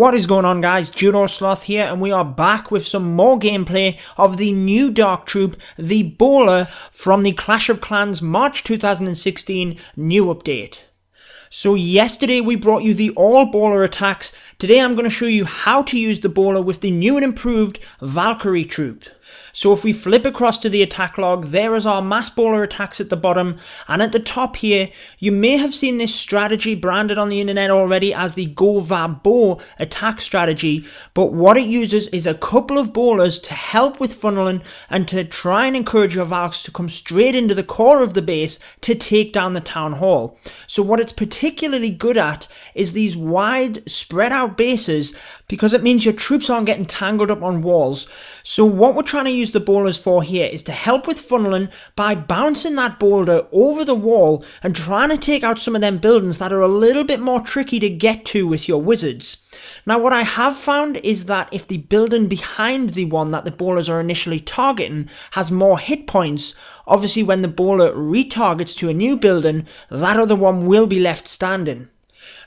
What is going on, guys? Judo Sloth here, and we are back with some more gameplay of the new Dark Troop, the Bowler, from the Clash of Clans March 2016 new update. So yesterday we brought you the all Bowler attacks. Today I'm going to show you how to use the Bowler with the new and improved Valkyrie troop. So if we flip across to the attack log, there is our mass bowler attacks at the bottom, and at the top here you may have seen this strategy branded on the internet already as the GoVaBo Attack Strategy, but what it uses is a couple of bowlers to help with funneling and to try and encourage your Valks to come straight into the core of the base to take down the town hall. So what it's particularly good at is these wide spread out bases, because it means your troops aren't getting tangled up on walls. So what we're trying to use the bowlers for here is to help with funneling by bouncing that boulder over the wall and trying to take out some of them buildings that are a little bit more tricky to get to with your wizards. Now what I have found is that if the building behind the one that the bowlers are initially targeting has more hit points, obviously when the bowler retargets to a new building, that other one will be left standing.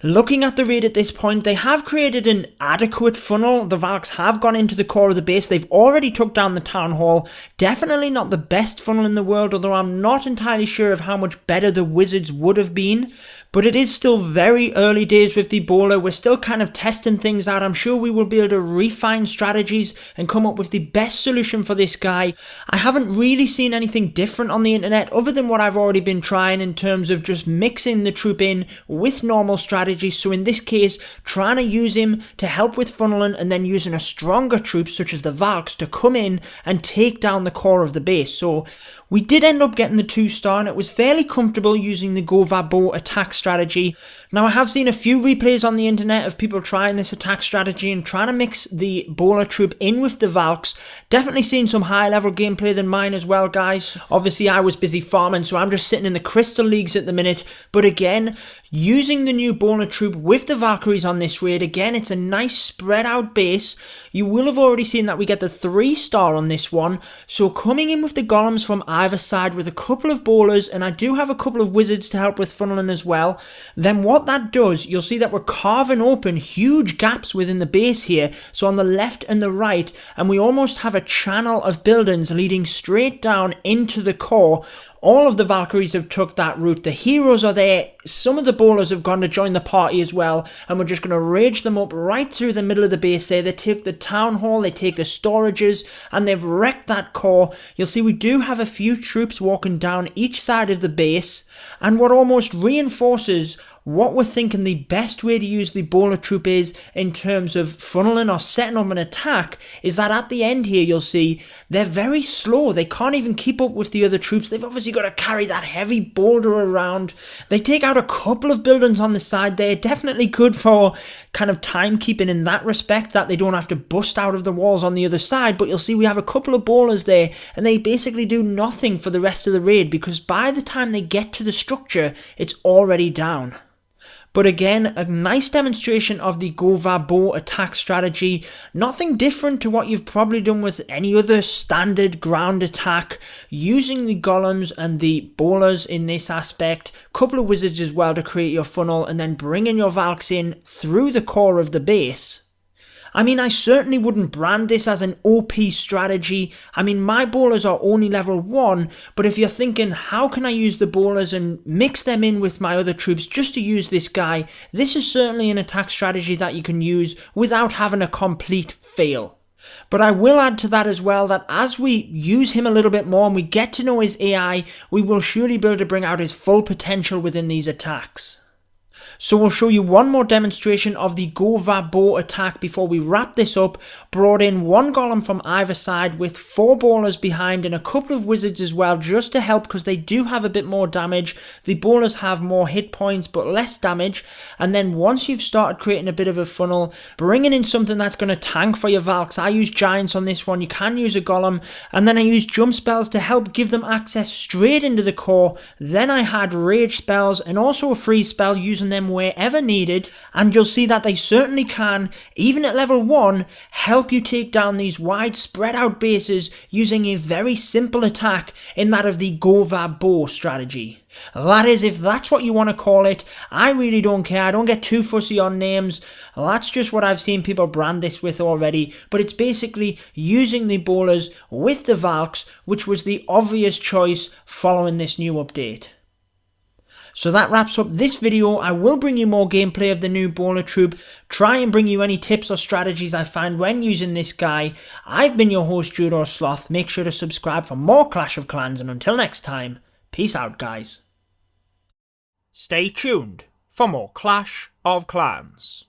Looking at the raid at this point, they have created an adequate funnel. The Valks have gone into the core of the base. They've already took down the town hall. Definitely not the best funnel in the world, although I'm not entirely sure of how much better the wizards would have been. But it is still very early days with the bowler. We're still kind of testing things out. I'm sure we will be able to refine strategies and come up with the best solution for this guy. I haven't really seen anything different on the internet other than what I've already been trying in terms of just mixing the troop in with normal strategies. So in this case, trying to use him to help with funneling and then using a stronger troop such as the Valks to come in and take down the core of the base. So we did end up getting the 2-star, and it was fairly comfortable using the GoVaBo Attack Strategy. Now I have seen a few replays on the internet of people trying this attack strategy and trying to mix the bowler troop in with the Valks. Definitely seen some higher level gameplay than mine as well, guys. Obviously I was busy farming, so I'm just sitting in the crystal leagues at the minute. But again, using the new bowler troop with the Valkyries on this raid, again it's a nice spread out base. You will have already seen that we get the 3-star on this one. So coming in with the golems from either side with a couple of bowlers, and I do have a couple of wizards to help with funneling as well, then what that does, you'll see that we're carving open huge gaps within the base here, so on the left and the right, and we almost have a channel of buildings leading straight down into the core. All of the Valkyries have took that route. The heroes are there. Some of the bowlers have gone to join the party as well, and we're just going to rage them up right through the middle of the base there. They take the town hall, they take the storages, and they've wrecked that core. You'll see we do have a few troops walking down each side of the base, and what almost reinforces what we're thinking the best way to use the bowler troop is in terms of funneling or setting up an attack is that at the end here you'll see they're very slow. They can't even keep up with the other troops. They've obviously got to carry that heavy boulder around. They take out a couple of buildings on the side there. Definitely good for kind of timekeeping in that respect, that they don't have to bust out of the walls on the other side. But you'll see we have a couple of bowlers there, and they basically do nothing for the rest of the raid because by the time they get to the structure, it's already down. But again, a nice demonstration of the GoVaBo Attack Strategy. Nothing different to what you've probably done with any other standard ground attack. Using the golems and the bowlers in this aspect. Couple of wizards as well to create your funnel, and then bringing your Valks in through the core of the base. I mean, I certainly wouldn't brand this as an OP strategy. I mean, my bowlers are only level 1, but if you're thinking, how can I use the bowlers and mix them in with my other troops just to use this guy, this is certainly an attack strategy that you can use without having a complete fail. But I will add to that as well that as we use him a little bit more and we get to know his AI, we will surely be able to bring out his full potential within these attacks. So we'll show you one more demonstration of the GoVaBo attack before we wrap this up. Brought in one golem from either side with 4 bowlers behind and a couple of wizards as well, just to help because they do have a bit more damage. The bowlers have more hit points but less damage. And then once you've started creating a bit of a funnel, bringing in something that's going to tank for your Valks. I use giants on this one. You can use a golem. And then I use jump spells to help give them access straight into the core. Then I had rage spells and also a freeze spell, using them wherever needed, and you'll see that they certainly can, even at level 1, help you take down these wide spread out bases using a very simple attack in that of the GoVaBo strategy. That is, if that's what you want to call it. I really don't care, I don't get too fussy on names, that's just what I've seen people brand this with already, but it's basically using the bowlers with the Valks, which was the obvious choice following this new update. So that wraps up this video. I will bring you more gameplay of the new bowler troop, try and bring you any tips or strategies I find when using this guy. I've been your host Judo Sloth, make sure to subscribe for more Clash of Clans, and until next time, peace out guys. Stay tuned for more Clash of Clans.